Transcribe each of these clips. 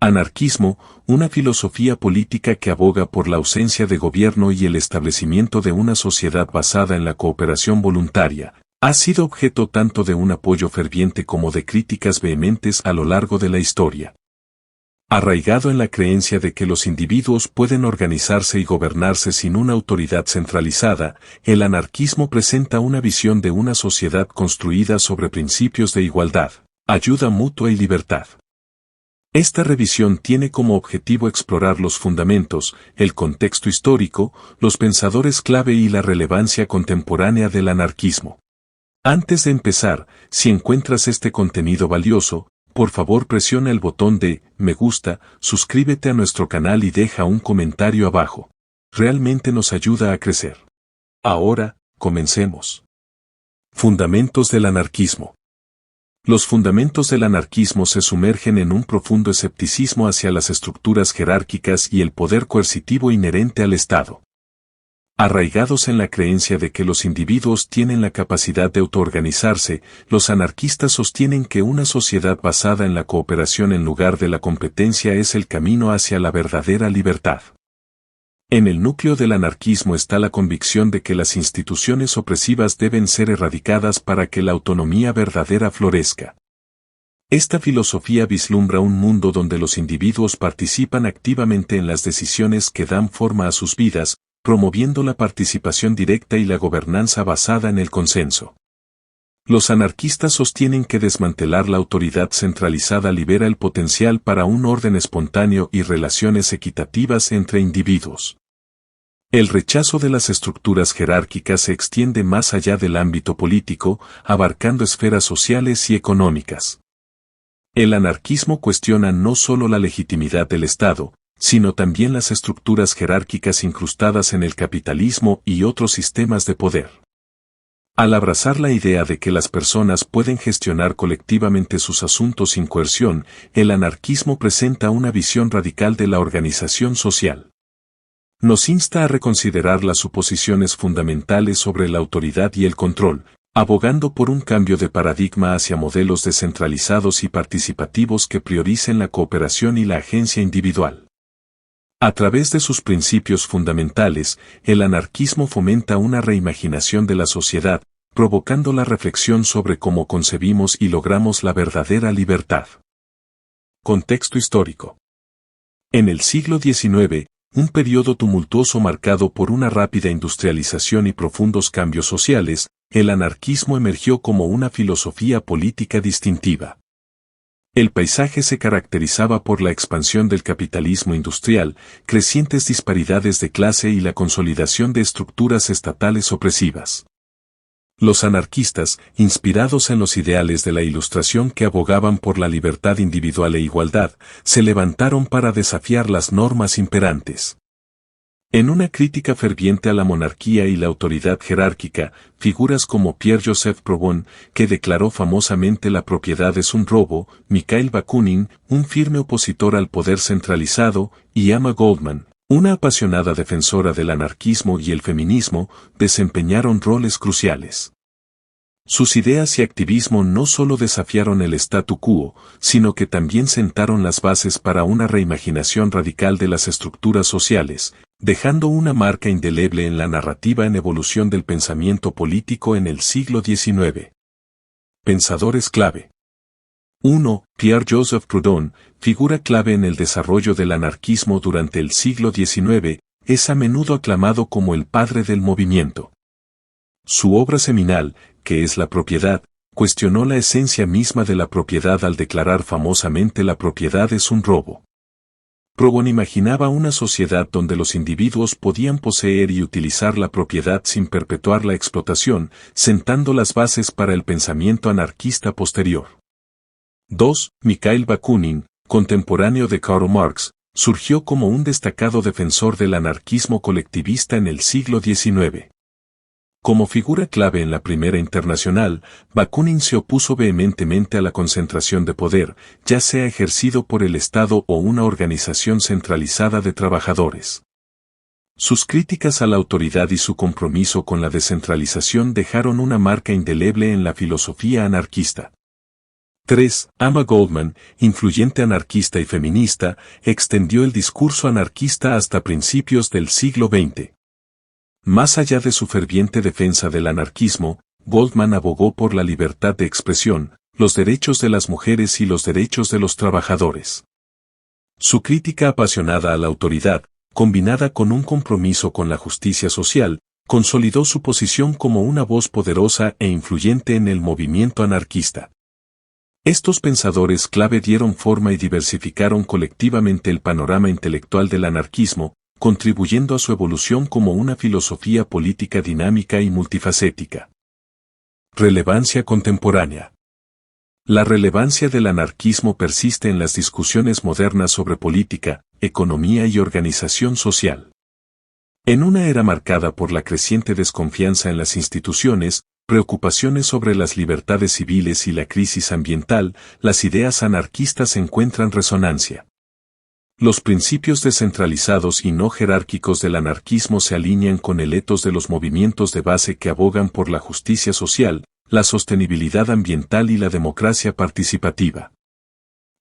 Anarquismo, una filosofía política que aboga por la ausencia de gobierno y el establecimiento de una sociedad basada en la cooperación voluntaria, ha sido objeto tanto de un apoyo ferviente como de críticas vehementes a lo largo de la historia. Arraigado en la creencia de que los individuos pueden organizarse y gobernarse sin una autoridad centralizada, el anarquismo presenta una visión de una sociedad construida sobre principios de igualdad, ayuda mutua y libertad. Esta revisión tiene como objetivo explorar los fundamentos, el contexto histórico, los pensadores clave y la relevancia contemporánea del anarquismo. Antes de empezar, si encuentras este contenido valioso, por favor presiona el botón de me gusta, suscríbete a nuestro canal y deja un comentario abajo. Realmente nos ayuda a crecer. Ahora, comencemos. Fundamentos del anarquismo. Los fundamentos del anarquismo se sumergen en un profundo escepticismo hacia las estructuras jerárquicas y el poder coercitivo inherente al Estado. Arraigados en la creencia de que los individuos tienen la capacidad de autoorganizarse, los anarquistas sostienen que una sociedad basada en la cooperación en lugar de la competencia es el camino hacia la verdadera libertad. En el núcleo del anarquismo está la convicción de que las instituciones opresivas deben ser erradicadas para que la autonomía verdadera florezca. Esta filosofía vislumbra un mundo donde los individuos participan activamente en las decisiones que dan forma a sus vidas, promoviendo la participación directa y la gobernanza basada en el consenso. Los anarquistas sostienen que desmantelar la autoridad centralizada libera el potencial para un orden espontáneo y relaciones equitativas entre individuos. El rechazo de las estructuras jerárquicas se extiende más allá del ámbito político, abarcando esferas sociales y económicas. El anarquismo cuestiona no solo la legitimidad del Estado, sino también las estructuras jerárquicas incrustadas en el capitalismo y otros sistemas de poder. Al abrazar la idea de que las personas pueden gestionar colectivamente sus asuntos sin coerción, el anarquismo presenta una visión radical de la organización social. Nos insta a reconsiderar las suposiciones fundamentales sobre la autoridad y el control, abogando por un cambio de paradigma hacia modelos descentralizados y participativos que prioricen la cooperación y la agencia individual. A través de sus principios fundamentales, el anarquismo fomenta una reimaginación de la sociedad, provocando la reflexión sobre cómo concebimos y logramos la verdadera libertad. Contexto histórico. En el siglo XIX, un periodo tumultuoso marcado por una rápida industrialización y profundos cambios sociales, el anarquismo emergió como una filosofía política distintiva. El paisaje se caracterizaba por la expansión del capitalismo industrial, crecientes disparidades de clase y la consolidación de estructuras estatales opresivas. Los anarquistas, inspirados en los ideales de la Ilustración que abogaban por la libertad individual e igualdad, se levantaron para desafiar las normas imperantes. En una crítica ferviente a la monarquía y la autoridad jerárquica, figuras como Pierre-Joseph Proudhon, que declaró famosamente la propiedad es un robo, Mikhail Bakunin, un firme opositor al poder centralizado, y Emma Goldman, una apasionada defensora del anarquismo y el feminismo, desempeñaron roles cruciales. Sus ideas y activismo no solo desafiaron el statu quo, sino que también sentaron las bases para una reimaginación radical de las estructuras sociales, dejando una marca indeleble en la narrativa en evolución del pensamiento político en el siglo XIX. Pensadores clave. 1. Pierre-Joseph Proudhon, figura clave en el desarrollo del anarquismo durante el siglo XIX, es a menudo aclamado como el padre del movimiento. Su obra seminal, que es La propiedad, cuestionó la esencia misma de la propiedad al declarar famosamente la propiedad es un robo. Proudhon imaginaba una sociedad donde los individuos podían poseer y utilizar la propiedad sin perpetuar la explotación, sentando las bases para el pensamiento anarquista posterior. 2. Mikhail Bakunin, contemporáneo de Karl Marx, surgió como un destacado defensor del anarquismo colectivista en el siglo XIX. Como figura clave en la Primera Internacional, Bakunin se opuso vehementemente a la concentración de poder, ya sea ejercido por el Estado o una organización centralizada de trabajadores. Sus críticas a la autoridad y su compromiso con la descentralización dejaron una marca indeleble en la filosofía anarquista. 3. Emma Goldman, influyente anarquista y feminista, extendió el discurso anarquista hasta principios del siglo XX. Más allá de su ferviente defensa del anarquismo, Goldman abogó por la libertad de expresión, los derechos de las mujeres y los derechos de los trabajadores. Su crítica apasionada a la autoridad, combinada con un compromiso con la justicia social, consolidó su posición como una voz poderosa e influyente en el movimiento anarquista. Estos pensadores clave dieron forma y diversificaron colectivamente el panorama intelectual del anarquismo, contribuyendo a su evolución como una filosofía política dinámica y multifacética. Relevancia contemporánea. La relevancia del anarquismo persiste en las discusiones modernas sobre política, economía y organización social. En una era marcada por la creciente desconfianza en las instituciones, preocupaciones sobre las libertades civiles y la crisis ambiental, las ideas anarquistas encuentran resonancia. Los principios descentralizados y no jerárquicos del anarquismo se alinean con el ethos de los movimientos de base que abogan por la justicia social, la sostenibilidad ambiental y la democracia participativa.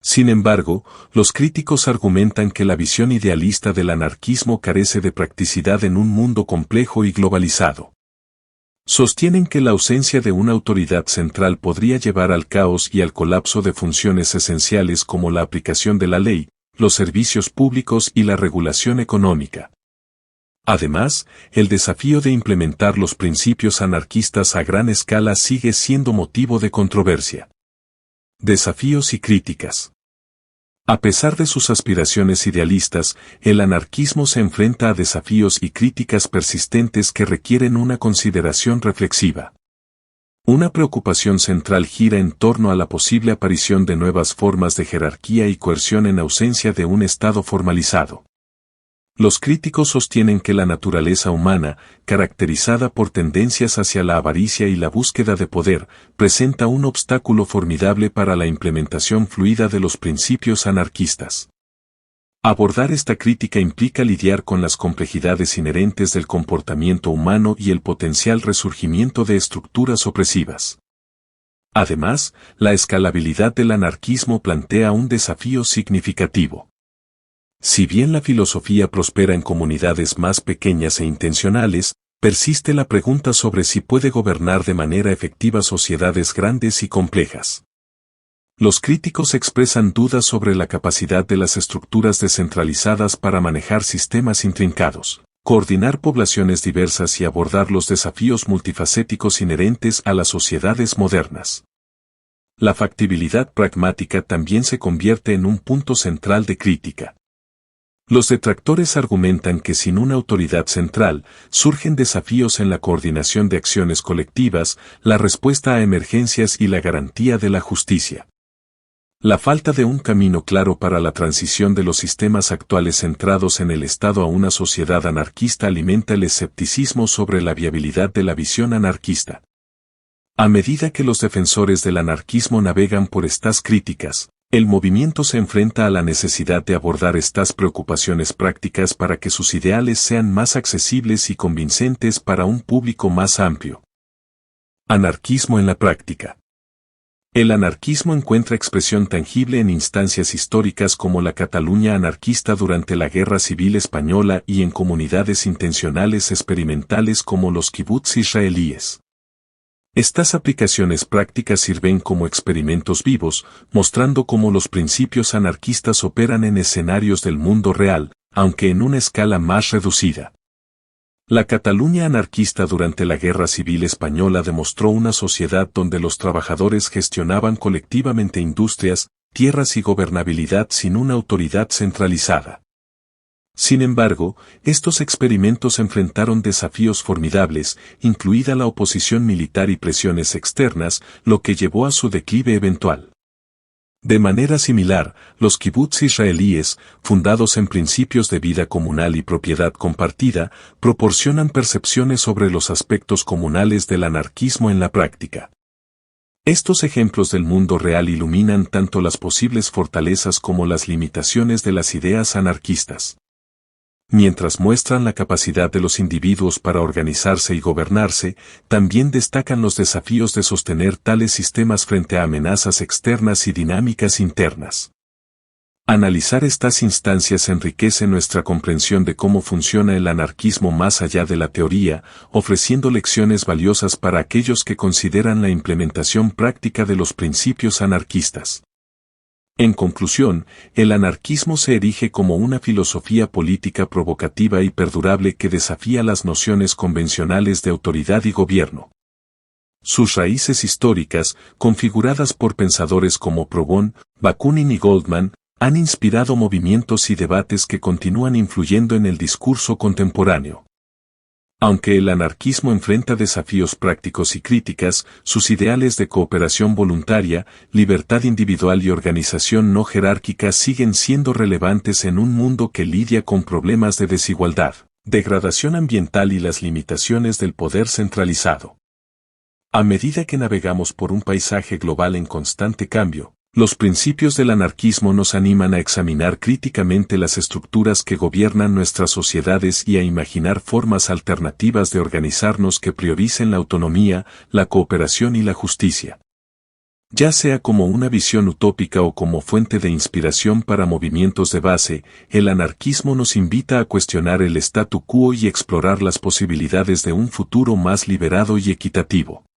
Sin embargo, los críticos argumentan que la visión idealista del anarquismo carece de practicidad en un mundo complejo y globalizado. Sostienen que la ausencia de una autoridad central podría llevar al caos y al colapso de funciones esenciales como la aplicación de la ley, los servicios públicos y la regulación económica. Además, el desafío de implementar los principios anarquistas a gran escala sigue siendo motivo de controversia. Desafíos y críticas. A pesar de sus aspiraciones idealistas, el anarquismo se enfrenta a desafíos y críticas persistentes que requieren una consideración reflexiva. Una preocupación central gira en torno a la posible aparición de nuevas formas de jerarquía y coerción en ausencia de un Estado formalizado. Los críticos sostienen que la naturaleza humana, caracterizada por tendencias hacia la avaricia y la búsqueda de poder, presenta un obstáculo formidable para la implementación fluida de los principios anarquistas. Abordar esta crítica implica lidiar con las complejidades inherentes del comportamiento humano y el potencial resurgimiento de estructuras opresivas. Además, la escalabilidad del anarquismo plantea un desafío significativo. Si bien la filosofía prospera en comunidades más pequeñas e intencionales, persiste la pregunta sobre si puede gobernar de manera efectiva sociedades grandes y complejas. Los críticos expresan dudas sobre la capacidad de las estructuras descentralizadas para manejar sistemas intrincados, coordinar poblaciones diversas y abordar los desafíos multifacéticos inherentes a las sociedades modernas. La factibilidad pragmática también se convierte en un punto central de crítica. Los detractores argumentan que sin una autoridad central, surgen desafíos en la coordinación de acciones colectivas, la respuesta a emergencias y la garantía de la justicia. La falta de un camino claro para la transición de los sistemas actuales centrados en el Estado a una sociedad anarquista alimenta el escepticismo sobre la viabilidad de la visión anarquista. A medida que los defensores del anarquismo navegan por estas críticas, el movimiento se enfrenta a la necesidad de abordar estas preocupaciones prácticas para que sus ideales sean más accesibles y convincentes para un público más amplio. Anarquismo en la práctica. El anarquismo encuentra expresión tangible en instancias históricas como la Cataluña anarquista durante la Guerra Civil Española y en comunidades intencionales experimentales como los kibbutz israelíes. Estas aplicaciones prácticas sirven como experimentos vivos, mostrando cómo los principios anarquistas operan en escenarios del mundo real, aunque en una escala más reducida. La Cataluña anarquista durante la Guerra Civil Española demostró una sociedad donde los trabajadores gestionaban colectivamente industrias, tierras y gobernabilidad sin una autoridad centralizada. Sin embargo, estos experimentos enfrentaron desafíos formidables, incluida la oposición militar y presiones externas, lo que llevó a su declive eventual. De manera similar, los kibbutz israelíes, fundados en principios de vida comunal y propiedad compartida, proporcionan percepciones sobre los aspectos comunales del anarquismo en la práctica. Estos ejemplos del mundo real iluminan tanto las posibles fortalezas como las limitaciones de las ideas anarquistas. Mientras muestran la capacidad de los individuos para organizarse y gobernarse, también destacan los desafíos de sostener tales sistemas frente a amenazas externas y dinámicas internas. Analizar estas instancias enriquece nuestra comprensión de cómo funciona el anarquismo más allá de la teoría, ofreciendo lecciones valiosas para aquellos que consideran la implementación práctica de los principios anarquistas. En conclusión, el anarquismo se erige como una filosofía política provocativa y perdurable que desafía las nociones convencionales de autoridad y gobierno. Sus raíces históricas, configuradas por pensadores como Proudhon, Bakunin y Goldman, han inspirado movimientos y debates que continúan influyendo en el discurso contemporáneo. Aunque el anarquismo enfrenta desafíos prácticos y críticas, sus ideales de cooperación voluntaria, libertad individual y organización no jerárquica siguen siendo relevantes en un mundo que lidia con problemas de desigualdad, degradación ambiental y las limitaciones del poder centralizado. A medida que navegamos por un paisaje global en constante cambio, los principios del anarquismo nos animan a examinar críticamente las estructuras que gobiernan nuestras sociedades y a imaginar formas alternativas de organizarnos que prioricen la autonomía, la cooperación y la justicia. Ya sea como una visión utópica o como fuente de inspiración para movimientos de base, el anarquismo nos invita a cuestionar el statu quo y explorar las posibilidades de un futuro más liberado y equitativo.